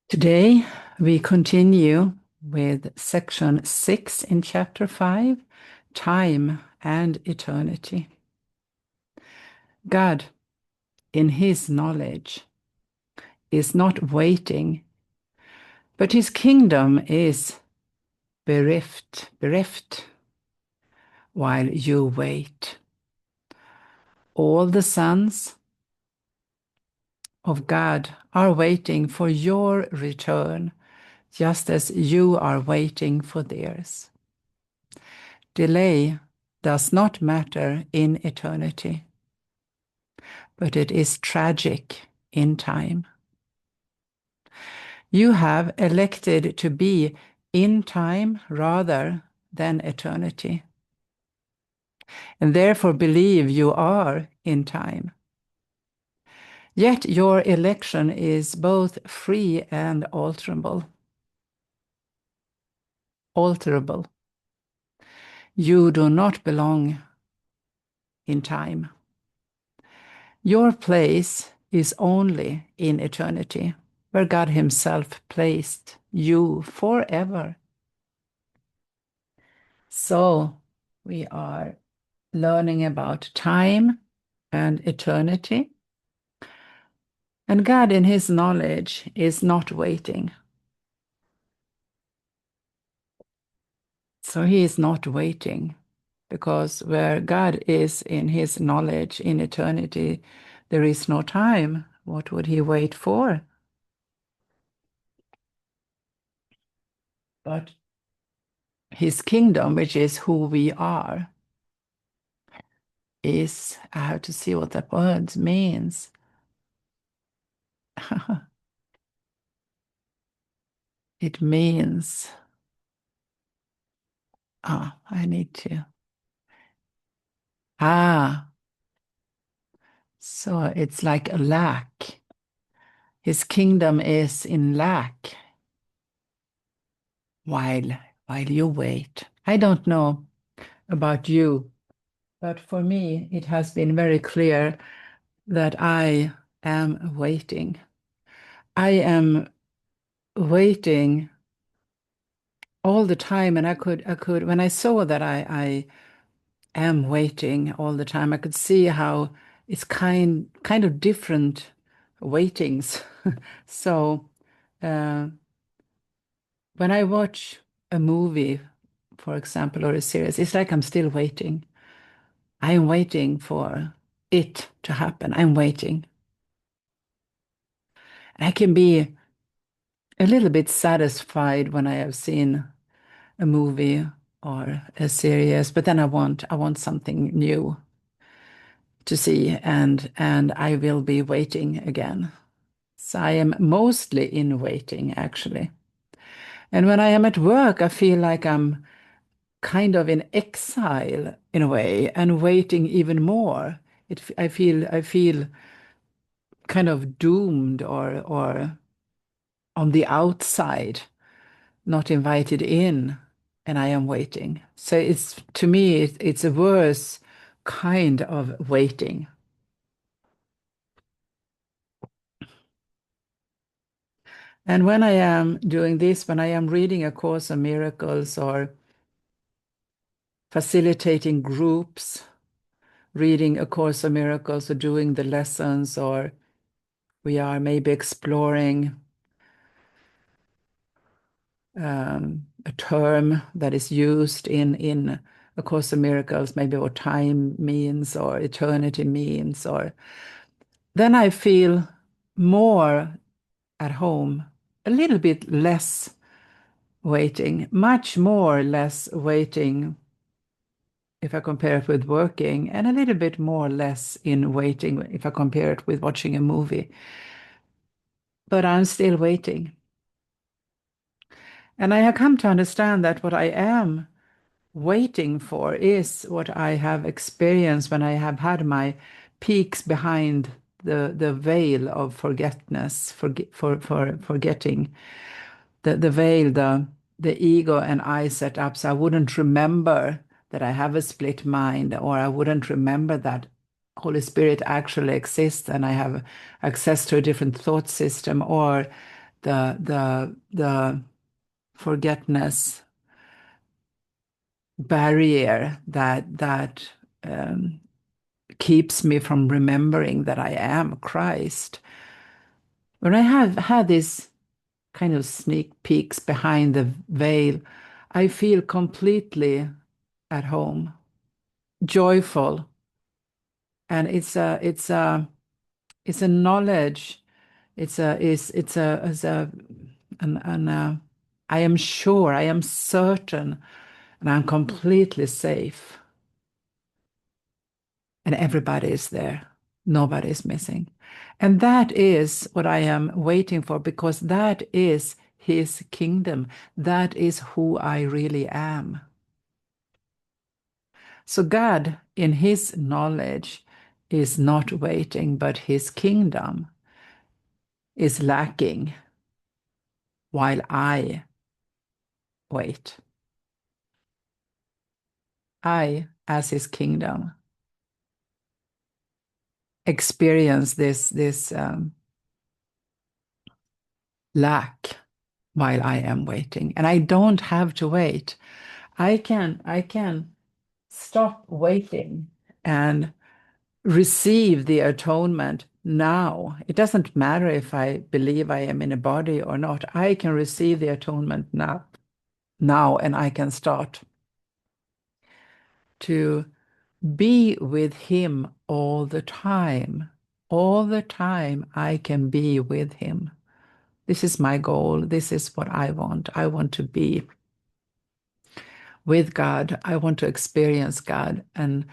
Today, we continue with section 6 in chapter 5, Time and Eternity. God, in his knowledge, is not waiting, but his kingdom is bereft while you wait. All the sons of God are waiting for your return, just as you are waiting for theirs. Delay does not matter in eternity, but it is tragic in time. You have elected to be in time rather than eternity, and therefore believe you are in time. Yet your election is both free and alterable. You do not belong in time. Your place is only in eternity, where God himself placed you forever. So we are learning about time and eternity. And God, in his knowledge, is not waiting. So he is not waiting, because where God is in his knowledge in eternity, there is no time. What would he wait for? But his kingdom, which is who we are, is, I have to see what that word means. It means, I need to. So it's like a lack. His kingdom is in lack while you wait. I don't know about you, but for me, it has been very clear that I am waiting. I am waiting all the time, and I could, when I saw that I am waiting all the time, I could see how it's kind of different waitings. So when I watch a movie, for example, or a series, it's like I'm still waiting. I am waiting for it to happen. I'm waiting. I can be a little bit satisfied when I have seen a movie or a series, but then I want something new to see, and I will be waiting again. So I am mostly in waiting, actually. And when I am at work, I feel like I'm kind of in exile in a way and waiting even more. I feel kind of doomed or on the outside, not invited in, and I am waiting. So it's, to me, it's a worse kind of waiting. And when I am doing this, when I am reading A Course in Miracles or facilitating groups, reading A Course in Miracles or doing the lessons, or we are maybe exploring a term that is used in A Course in Miracles, maybe what time means or eternity means, or then I feel more at home, a little bit less waiting, much more less waiting if I compare it with working, and a little bit more less in waiting if I compare it with watching a movie. But I'm still waiting. And I have come to understand that what I am waiting for is what I have experienced when I have had my peaks behind the veil of forgetness, forgetting, the veil, the ego and I set up, so I wouldn't remember that I have a split mind, or I wouldn't remember that Holy Spirit actually exists and I have access to a different thought system, or the forgetness barrier that um, keeps me from remembering that I am Christ. When I have had these kind of sneak peeks behind the veil, I feel completely at home, joyful, and it's a knowledge. It's a an I am sure, I am certain, and I'm completely safe. And everybody is there. Nobody is missing. And that is what I am waiting for, because that is his kingdom. That is who I really am. So God, in his knowledge, is not waiting, but his kingdom is lacking while I wait. I, as his kingdom, experience this lack while I am waiting. And I don't have to wait. I can stop waiting and receive the atonement now. It doesn't matter if I believe I am in a body or not. I can receive the atonement now, and I can start to be with him all the time. All the time I can be with him. This is my goal. This is what I want. I want to be with God. I want to experience God. And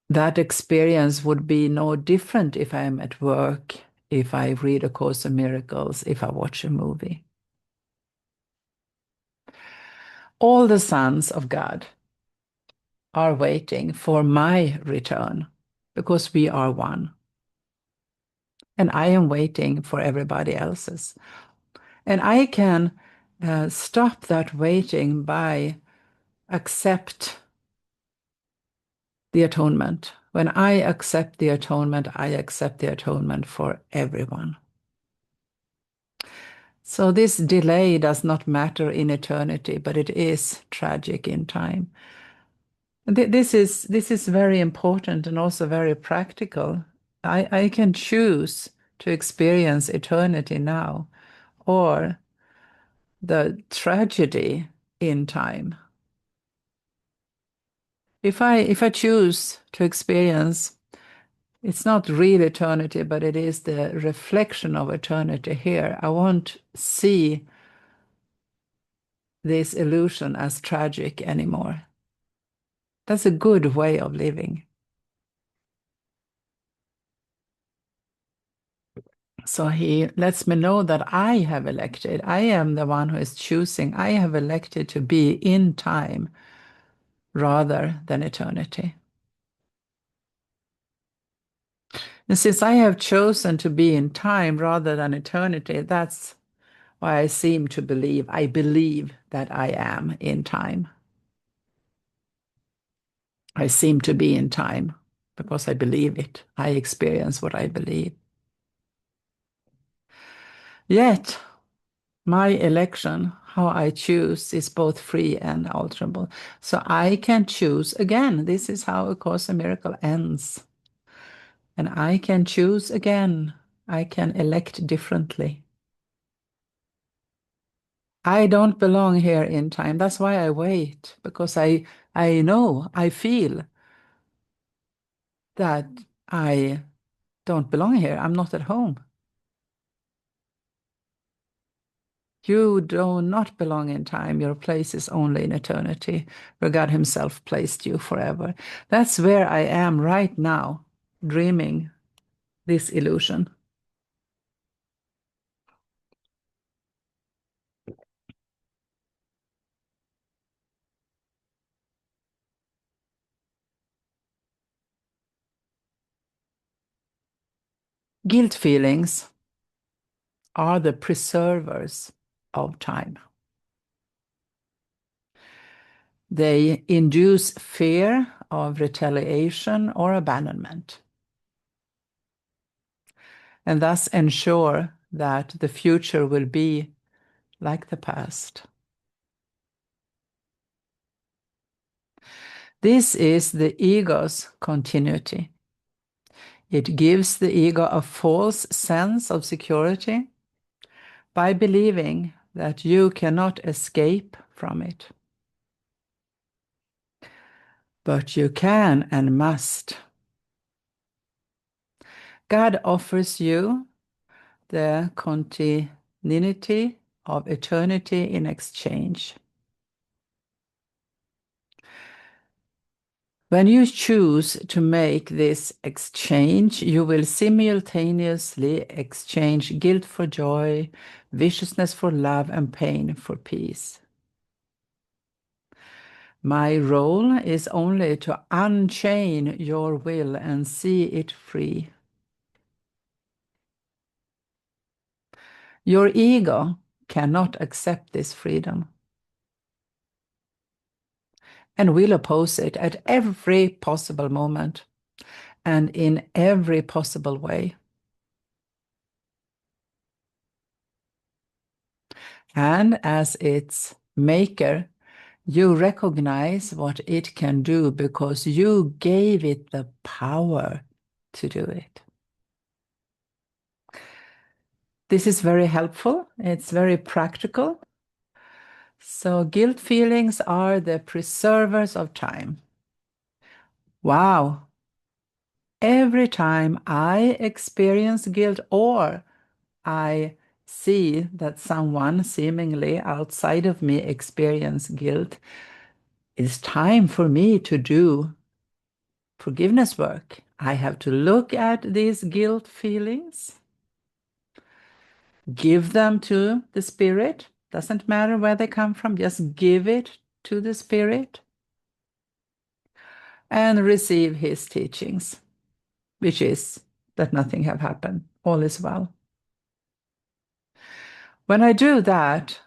that experience would be no different if I'm at work, if I read A Course in Miracles, if I watch a movie. All the sons of God are waiting for my return because we are one. And I am waiting for everybody else's. And I can stop that waiting by accept the atonement. When I accept the atonement, I accept the atonement for everyone. So this delay does not matter in eternity, but it is tragic in time. This is very important and also very practical. I can choose to experience eternity now, or the tragedy in time. If I choose to experience, it's not real eternity, but it is the reflection of eternity here. I won't see this illusion as tragic anymore. That's a good way of living. So he lets me know that I have elected. I am the one who is choosing. I have elected to be in time rather than eternity. And since I have chosen to be in time rather than eternity, that's why I believe that I am in time. I seem to be in time because I believe it. I experience what I believe. Yet, my election, how I choose, is both free and alterable. So I can choose again. This is how A Course in Miracle ends. And I can choose again. I can elect differently. I don't belong here in time. That's why I wait, because I know, I feel that I don't belong here. I'm not at home. You do not belong in time. Your place is only in eternity, where God himself placed you forever. That's where I am right now, dreaming this illusion. Guilt feelings are the preservers of time. They induce fear of retaliation or abandonment, and thus ensure that the future will be like the past. This is the ego's continuity. It gives the ego a false sense of security by believing that you cannot escape from it. But you can and must. God offers you the continuity of eternity in exchange. When you choose to make this exchange, you will simultaneously exchange guilt for joy, viciousness for love, and pain for peace. My role is only to unchain your will and see it free. Your ego cannot accept this freedom and will oppose it at every possible moment and in every possible way. And as its maker, you recognize what it can do because you gave it the power to do it. This is very helpful. It's very practical. So guilt feelings are the preservers of time. Wow. Every time I experience guilt or I see that someone seemingly outside of me experience guilt, it's time for me to do forgiveness work. I have to look at these guilt feelings, give them to the Spirit. Doesn't matter where they come from, just give it to the Spirit and receive His teachings, which is that nothing have happened, all is well. When I do that,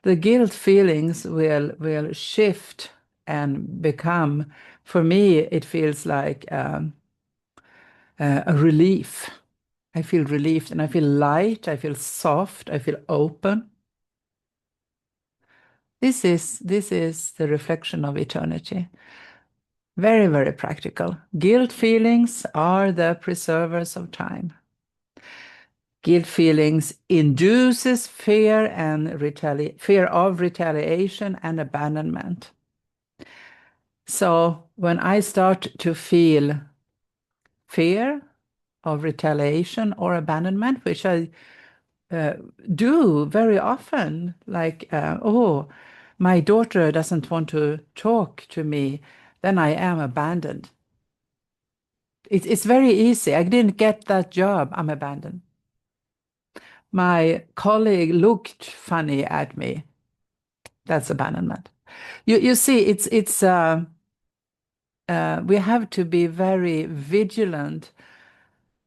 the guilt feelings will shift and become, for me, it feels like a relief. I feel relieved and I feel light, I feel soft, I feel open. This is the reflection of eternity. Very, very practical. Guilt feelings are the preservers of time. Guilt feelings induces fear and fear of retaliation and abandonment. So when I start to feel fear of retaliation or abandonment, which I do very often, like, oh, my daughter doesn't want to talk to me, then I am abandoned. It's very easy. I didn't get that job, I'm abandoned. My colleague looked funny at me. That's abandonment. You see, we have to be very vigilant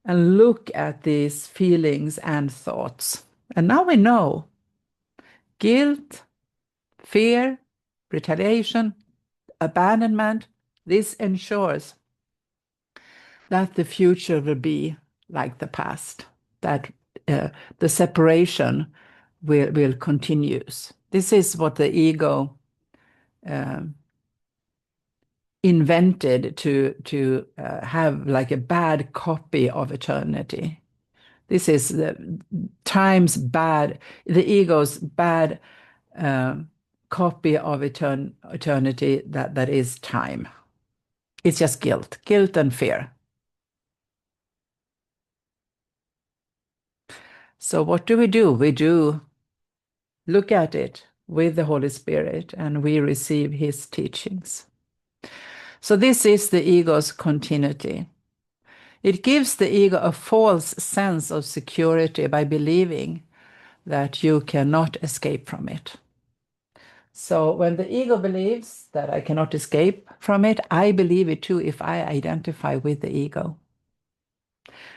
and look at these feelings and thoughts. And now we know guilt, fear, retaliation, abandonment. This ensures that the future will be like the past, that the separation will continues. This is what the ego invented to have like a bad copy of eternity. This is the ego's bad copy of eternity that is time. It's just guilt and fear. So what do? We do look at it with the Holy Spirit and we receive His teachings. So this is the ego's continuity. It gives the ego a false sense of security by believing that you cannot escape from it. So when the ego believes that I cannot escape from it, I believe it too if I identify with the ego.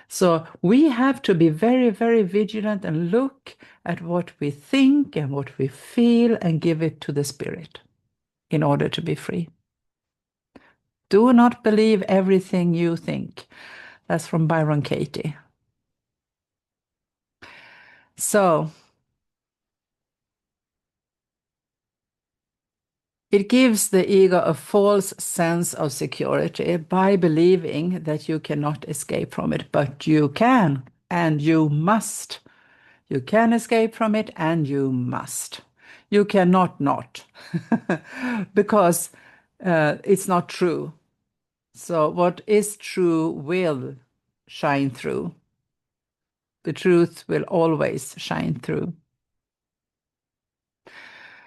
So we have to be very, very vigilant and look at what we think and what we feel and give it to the Spirit in order to be free. Do not believe everything you think. That's from Byron Katie. So it gives the ego a false sense of security by believing that you cannot escape from it, but you can and you must. You can escape from it and you must. You cannot not because it's not true. So what is true will shine through. The truth will always shine through.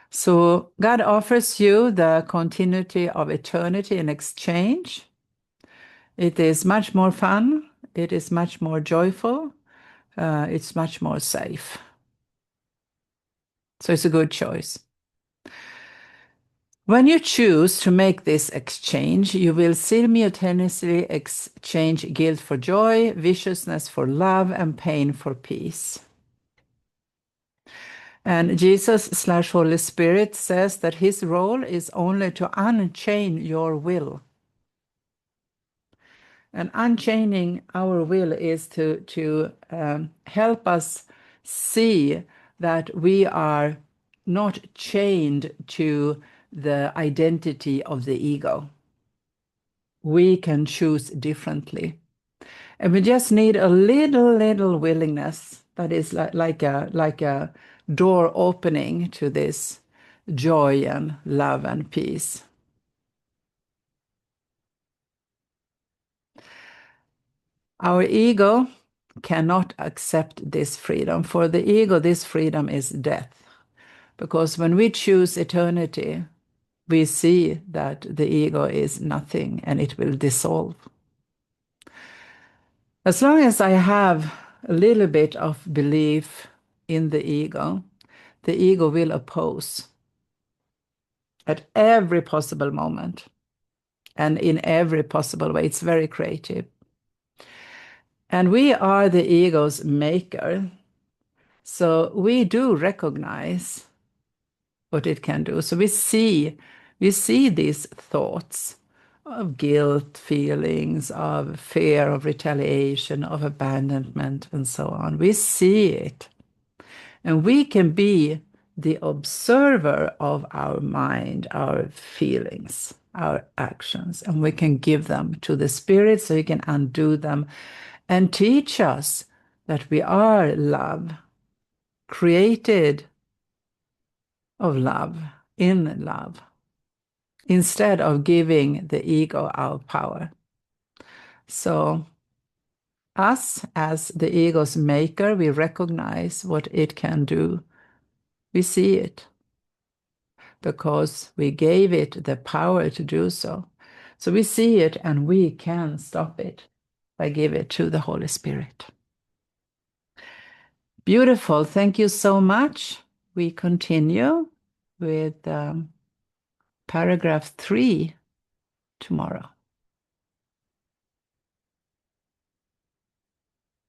So God offers you the continuity of eternity in exchange. It is much more fun. It is much more joyful. It's much more safe. So it's a good choice. When you choose to make this exchange, you will simultaneously exchange guilt for joy, viciousness for love, and pain for peace. And Jesus/Holy Spirit says that his role is only to unchain your will. And unchaining our will is to help us see that we are not chained to the identity of the ego. We can choose differently. And we just need a little willingness that is like a door opening to this joy and love and peace. Our ego cannot accept this freedom. For the ego, this freedom is death. Because when we choose eternity, we see that the ego is nothing and it will dissolve. As long as I have a little bit of belief in the ego will oppose at every possible moment and in every possible way. It's very creative. And we are the ego's maker. So we do recognize what it can do. So we see these thoughts of guilt, feelings of fear, of retaliation, of abandonment, and so on. We see it. And we can be the observer of our mind, our feelings, our actions, and we can give them to the Spirit so He can undo them and teach us that we are love, created of love, in love, instead of giving the ego our power. So, us as the ego's maker, we recognize what it can do. We see it because we gave it the power to do so. So we see it and we can stop it by giving it to the Holy Spirit. Beautiful. Thank you so much. We continue with paragraph 3 tomorrow.